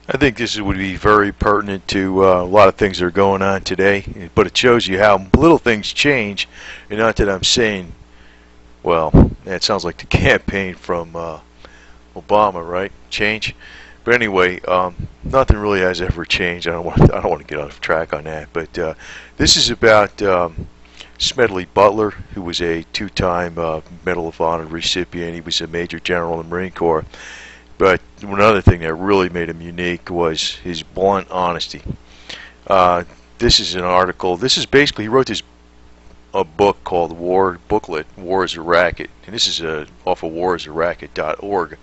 I think this would be very pertinent to a lot of things that are going on today, but it shows you how little things change. And not that I'm saying, well, it sounds like the campaign from Obama, right? Change. But anyway, nothing really has ever changed. I don't want to get off track on that. But this is about Smedley Butler, who was a two-time Medal of Honor recipient. He was a Major General in the Marine Corps. But another thing that really made him unique was his blunt honesty. This is an article. This is basically, he wrote this a book called War is a Racket, and this is off of warisaRacket.org.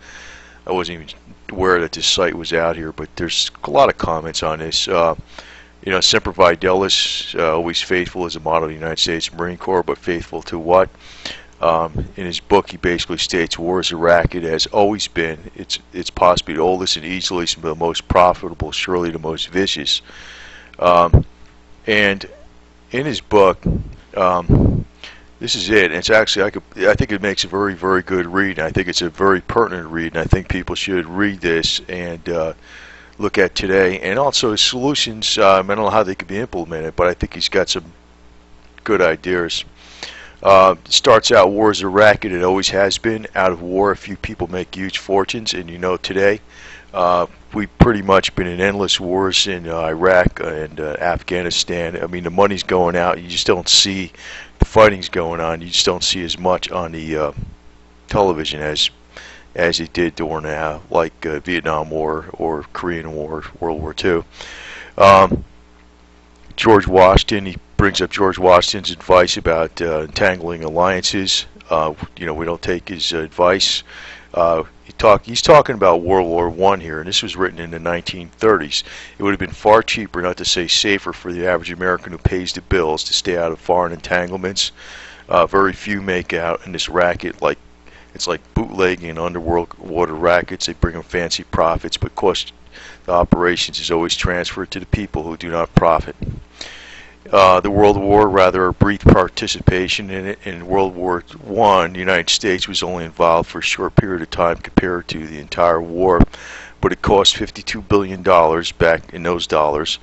I wasn't even aware that this site was out here, but there's a lot of comments on this. Semper Fidelis, always faithful is a motto of the United States Marine Corps, but faithful to what? In his book, he basically states war is a racket, has always been. It's possibly the oldest and easily the most profitable, surely the most vicious. And in his book, this is it. And it's actually, I think it makes a very, very good read. And I think it's a very pertinent read, and I think people should read this and look at today. And also his solutions. I don't know how they could be implemented, but I think he's got some good ideas. Starts out, war is a racket. It always has been. Out of war, a few people make huge fortunes, and today we've pretty much been in endless wars in Iraq and Afghanistan. I mean, the money's going out. You just don't see the fighting's going on. You just don't see as much on the television as it did during Vietnam War or Korean War, World War II. George Washington, he brings up George Washington's advice about entangling alliances. We don't take his advice. He's talking about World War I here, and this was written in the 1930s. It would have been far cheaper, not to say safer, for the average American who pays the bills to stay out of foreign entanglements. Very few make out in this racket. It's like bootlegging and underworld water rackets. They bring them fancy profits, but cost the operations is always transferred to the people who do not profit. The World War, rather a brief participation in it. In World War I, the United States was only involved for a short period of time compared to the entire war, but it cost $52 billion back in those dollars,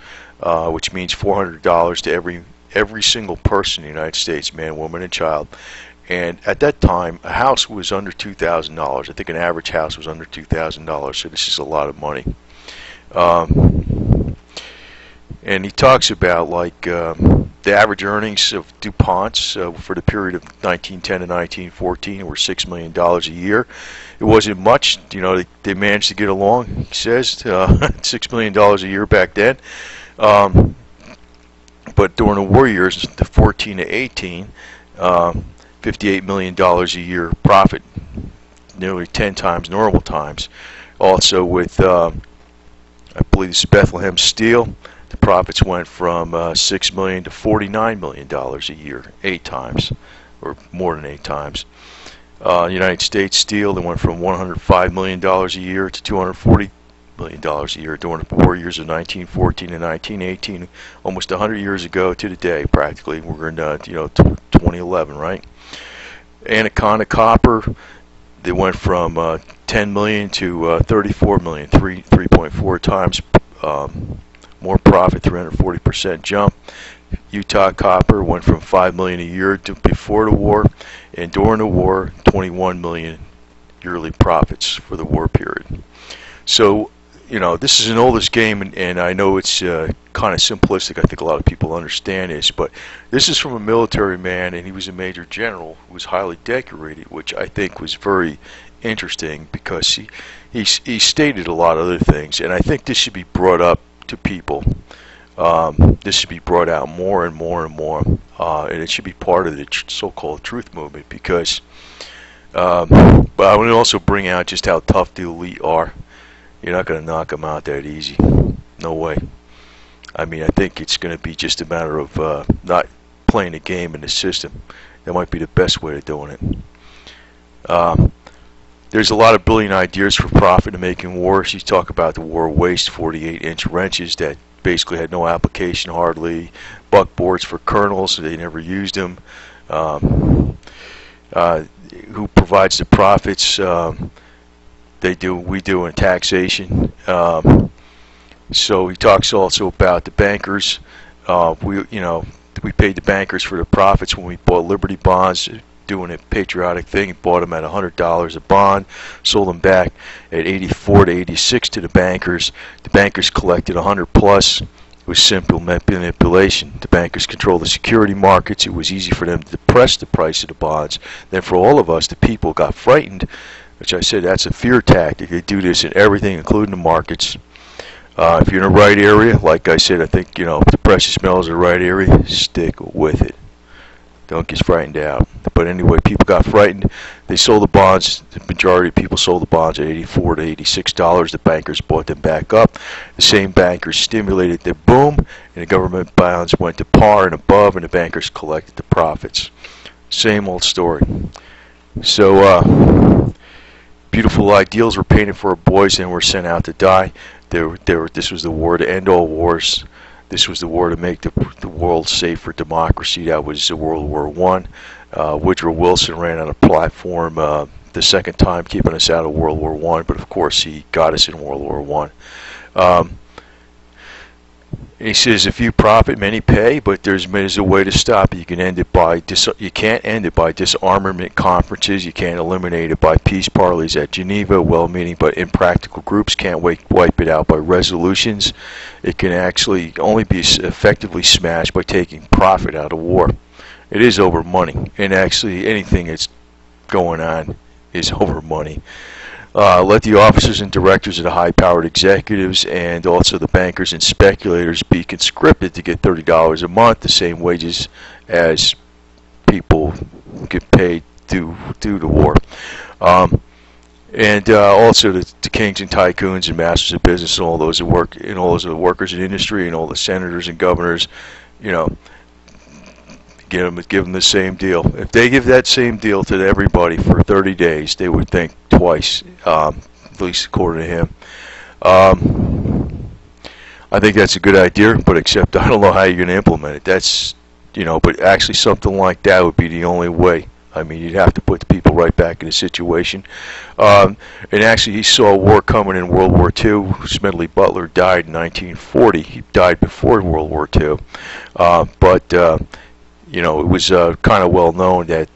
which means $400 to every single person in the United States, man, woman, and child. And at that time, a house was under $2,000. I think an average house was under $2,000, so this is a lot of money. And he talks about the average earnings of DuPont's for the period of 1910 to 1914 were $6 million a year. It wasn't much, they managed to get along, he says, $6 million a year back then. But during the war years, the 14 to 18, $58 million a year profit, nearly 10 times normal times. Also with, I believe this is Bethlehem Steel, the profits went from $6 million to $49 million a year, 8 times, or more than 8 times. United States Steel, they went from $105 million a year to $240 million a year during the war years of 1914 and 1918, almost 100 years ago to the day, practically. We're in 2011, right? Anaconda Copper, they went from $10 million to $34 million, 3.4 times more profit, 340% jump. Utah Copper went from $5 million a year to before the war, and during the war, $21 million yearly profits for the war period. So, this is an oldest game, and I know it's kind of simplistic. I think a lot of people understand this, but this is from a military man, and he was a major general who was highly decorated, which I think was very interesting because he stated a lot of other things, and I think this should be brought up to people. This should be brought out more and more and more, and it should be part of the so-called truth movement, because but I want to also bring out just how tough the elite are. You're not going to knock them out that easy. No way. I mean, I think it's going to be just a matter of not playing the game in the system. That might be the best way of doing it. There's a lot of brilliant ideas for profit in making wars. You talk about the war waste, 48-inch wrenches that basically had no application hardly, buckboards for colonels, so they never used them. Who provides the profits? We do in taxation. So he talks also about the bankers. We paid the bankers for the profits when we bought Liberty bonds, doing a patriotic thing. Bought them at $100 a bond, sold them back at 84 to 86 to the bankers. The bankers collected 100 plus. It was simple manipulation. The bankers controlled the security markets. It was easy for them to depress the price of the bonds. Then for all of us, the people got frightened, which I said that's a fear tactic. They do this in everything, including the markets. If you're in the right area, like I said, I think, if the precious metals are the right area, stick with it. Don't get frightened out. But anyway, people got frightened. They sold the bonds. The majority of people sold the bonds at $84 to $86. The bankers bought them back up. The same bankers stimulated the boom, and the government bonds went to par and above, and the bankers collected the profits. Same old story. So, beautiful ideals were painted for our boys and were sent out to die. This was the war to end all wars. This was the war to make the world safe for democracy. That was World War I. Woodrow Wilson ran on a platform the second time, keeping us out of World War I, but of course he got us in World War I. He says, if you profit, many pay, but there's a way to stop it. You can end it by you can't end it by disarmament conferences. You can't eliminate it by peace parleys at Geneva. Well-meaning but impractical groups can't wipe it out by resolutions. It can actually only be effectively smashed by taking profit out of war. It is over money, and actually anything that's going on is over money. Let the officers and directors of the high-powered executives and also the bankers and speculators be conscripted to get $30 a month, the same wages as people get paid due to war. And also the kings and tycoons and masters of business and all those that work, and all those workers in industry and all the senators and governors, give them the same deal. If they give that same deal to everybody for 30 days, they would think twice, at least according to him. I think that's a good idea, but except I don't know how you're going to implement it. That's, but actually something like that would be the only way. I mean, you'd have to put the people right back in the situation. And actually, he saw war coming in World War II. Smedley Butler died in 1940. He died before World War II. It was kind of well known that,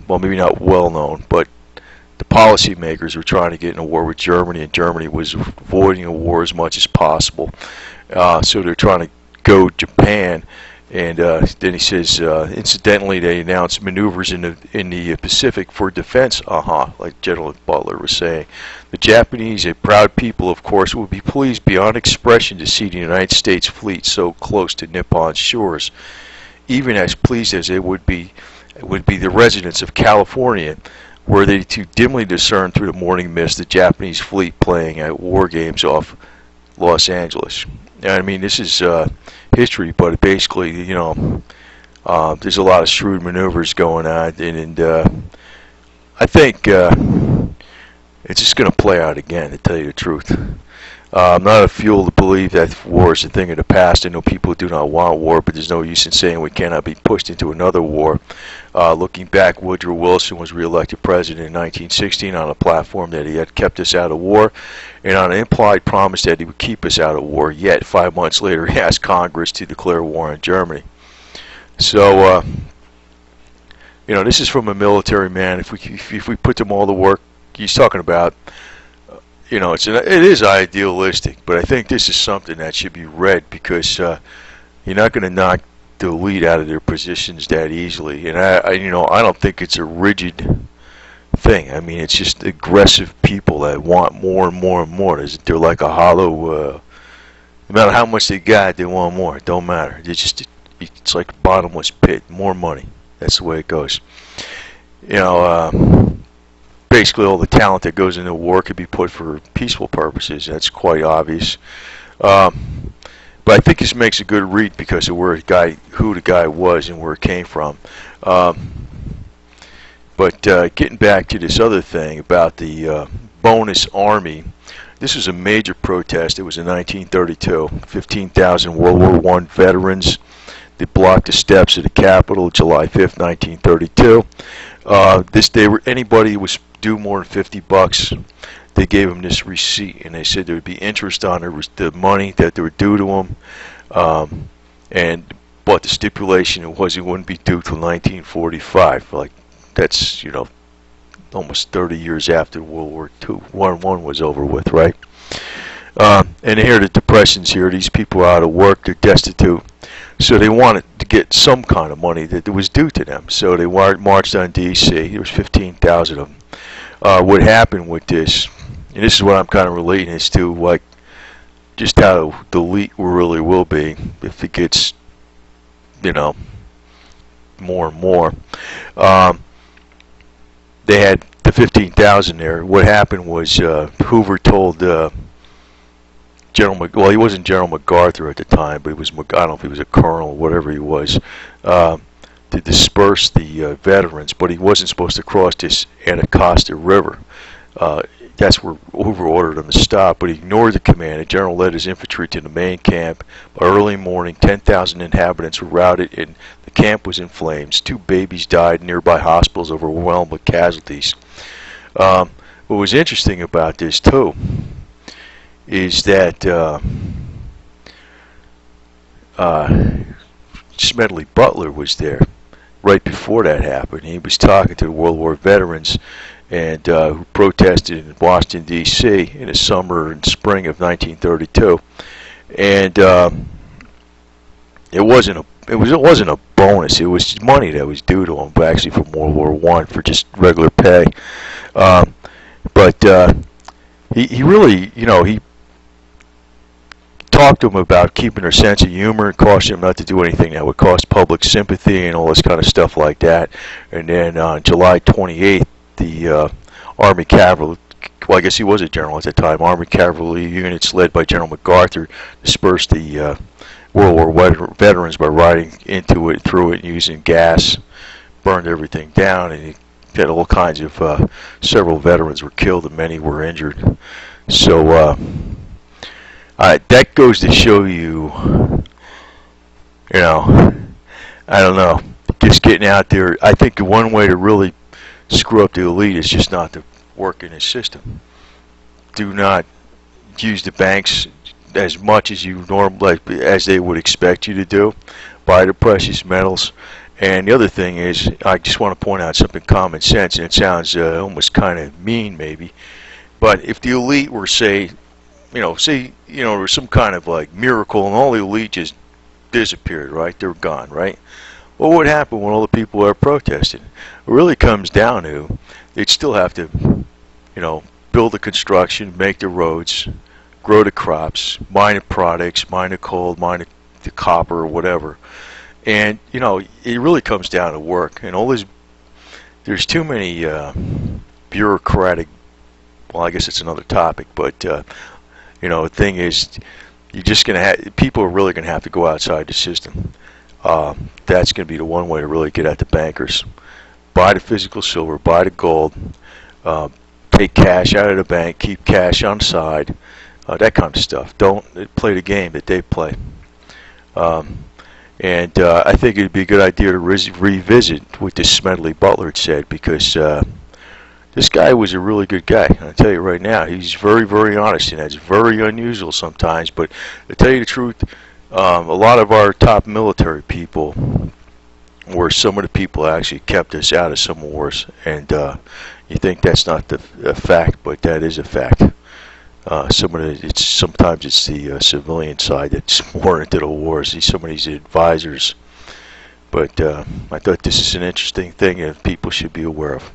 well, maybe not well known, but the policymakers were trying to get in a war with Germany, and Germany was avoiding a war as much as possible. So they're trying to go Japan, and then he says, incidentally, they announced maneuvers in the Pacific for defense. Like General Butler was saying, the Japanese, a proud people, of course, would be pleased beyond expression to see the United States fleet so close to Nippon's shores. Even as pleased as it would be the residents of California, were they to dimly discern through the morning mist the Japanese fleet playing at war games off Los Angeles. I mean, this is history, but basically, there's a lot of shrewd maneuvers going on, and I think it's just going to play out again, to tell you the truth. I'm not a fool to believe that war is a thing of the past. I know people do not want war, but there's no use in saying we cannot be pushed into another war. Looking back, Woodrow Wilson was reelected president in 1916 on a platform that he had kept us out of war, and on an implied promise that he would keep us out of war. Yet, 5 months later, he asked Congress to declare war on Germany. So, this is from a military man. If we put them all to work, he's talking about. It is idealistic, but I think this is something that should be read, because you're not going to knock the elite out of their positions that easily. And I don't think it's a rigid thing. I mean, it's just aggressive people that want more and more and more. They're like a hollow. No matter how much they got, they want more. It don't matter. It's like a bottomless pit. More money. That's the way it goes. Basically, all the talent that goes into war could be put for peaceful purposes. That's quite obvious. But I think this makes a good read because of who the guy was and where it came from. But getting back to this other thing about the bonus army, this was a major protest. It was in 1932. 15,000 World War I veterans. They blocked the steps of the Capitol July 5th, 1932. Anybody who was due more than $50, they gave him this receipt, and they said there would be interest on the money that they were due to him, but the stipulation was it wouldn't be due till 1945. Like, that's, almost 30 years after World War II, War I was over with, right? And here the depression's here. These people are out of work. They're destitute. So they wanted to get some kind of money that was due to them. So they marched on D.C. There was 15,000 of them. What happened with this, and this is what I'm kind of relating this to, like just how the elite really will be if it gets, more and more. They had the 15,000 there. What happened was Hoover told well, he wasn't General MacArthur at the time, but he was, I don't know if he was a colonel or whatever he was, to disperse the veterans, but he wasn't supposed to cross this Anacostia River. That's where Hoover ordered him to stop, but he ignored the command. The general led his infantry to the main camp. By early morning, 10,000 inhabitants were routed, and the camp was in flames. 2 babies died. Nearby hospitals overwhelmed with casualties. What was interesting about this, too, is that Smedley Butler was there right before that happened. He was talking to the World War veterans and who protested in Washington, D.C. in the summer and spring of 1932. And it wasn't a bonus. It was money that was due to him, but actually from World War I for just regular pay. But he really, he talked to them about keeping their sense of humor and cautioned them not to do anything that would cost public sympathy and all this kind of stuff like that. And then on July 28th, the Army Cavalry, well, I guess he was a general at the time, Army Cavalry units led by General MacArthur dispersed the World War veterans by riding into it, through it, using gas, burned everything down, and he had all kinds of, several veterans were killed and many were injured. So, that goes to show you, I don't know, just getting out there. I think the one way to really screw up the elite is just not to work in the system. Do not use the banks as much as you normally, as they would expect you to do. Buy the precious metals. And the other thing is, I just want to point out something common sense, and it sounds almost kind of mean maybe, but if the elite were, say there was some kind of like miracle and all the elite just disappeared, right? They're gone, right? What would happen when all the people are protesting? It really comes down to they'd still have to, build the construction, make the roads, grow the crops, mine the products, mine the coal, mine the copper or whatever. And, it really comes down to work. And all this, there's too many bureaucratic, well, I guess it's another topic, but, the thing is, you're just going to have, people are really going to have to go outside the system. That's going to be the one way to really get at the bankers. Buy the physical silver, buy the gold, take cash out of the bank, keep cash on the side, that kind of stuff. Don't play the game that they play. And I think it would be a good idea to revisit what this Smedley Butler had said, because this guy was a really good guy. I'll tell you right now, he's very, very honest, and that's very unusual sometimes. But to tell you the truth, a lot of our top military people were some of the people that actually kept us out of some wars. And you think that's not a fact, but that is a fact. Sometimes it's the civilian side that's more into the wars. Some of these advisors. But I thought this is an interesting thing that people should be aware of.